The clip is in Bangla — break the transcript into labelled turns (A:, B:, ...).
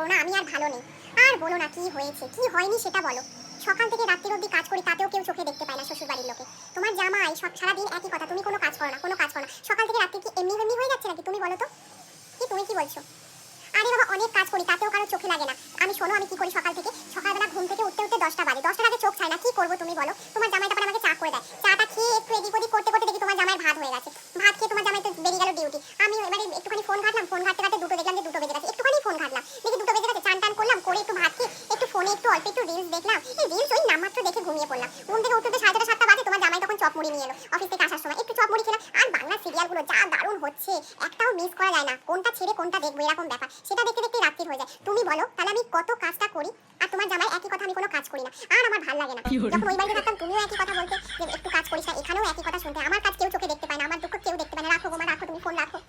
A: করো না, আমি আর ভালো নেই। আর বলো না কি হয়েছে কি হয়নি সেটা বলো। সকাল থেকে রাত্রির অবধি কাজ করি, তাতেও কেউ চোখে দেখতে পায় না শ্বশুর বাড়ির লোকে। তোমার জামাই সব সারাদিন একই কথা, তুমি কোনো কাজ করো না, কোনো কাজ করো না। সকাল থেকে রাত্রি কি এমনি এমনি হয়ে যাচ্ছে নাকি? তুমি বলো তো, কি তুমি কি বলছো? আরে বাবা, অনেক কাজ করি, তাতেও কারো চোখে লাগে না। আমি শোনো, আমি কি করি সকাল থেকে, সকালবেলা ঘুম থেকে উঠতে উঠতে 10টা বাজে, 10টার আগে চোখ চাই না। কি করবো তুমি বলো? তোমার জামাই তারপর আমাকে চা করে দেয়, চাটা খেয়ে একটু এদিক ওদিক করতে করতে দেখি তোমার জামাইয়ের ভাত হয়ে গেছে। ভাত খেয়ে তোমার জামাই তো বেরিয়ে গেল ডিউটি। আমি এবারে একটুখানি ফোন ঘাটলাম, ফোন ঘাটতে ঘাটতে দুটো দেখলাম যে দুটো বেজে গেছে। একটুখানি ফোন ঘাটলাম, দেখি দুটো বেজে গেছে। চান টান করলাম, করে একটু ভাত খেয়ে একটু ফোনে একটু অল্প একটু রিলস দেখলাম। এই রিলস ওই নামমাত্র দেখে ঘুমিয়ে পড়লাম। ঘুম থেকে উঠতে 6:30 7টা বাজে। তোমার জামাই তখন চপ মুড়ি নিয়ে এলো অফিস থেকে আসার সময়, একটু চপ মুড়ি খেলাম। আর বাংলা সিরিয়ালগুলো যা দারুণ হচ্ছে, একটাও মিস করা যায় না। কোনটা ছেড়ে কোনটা দেখবো এরকম ব্যাপার। সেটা দেখতে দেখতে রাত্রি হয়ে যায়। তুমি বলো তাহলে আমি কত কাজটা করি, আর তোমার জামাই একই কথা, আমি কোনো কাজ করি না। আর আমার ভালো লাগে না। যখন ওই বাড়িতে থাকতাম তুমিও একই কথা বলতে যে একটু কাজ করিস না, এখানেও একই কথা শুনতে। আমার কাজ কেউ চোখে দেখতে পায় না, আমার দুঃখ কেউ দেখতে পায় না। রাখো গো মা, রাখো, তুমি ফোন রাখো।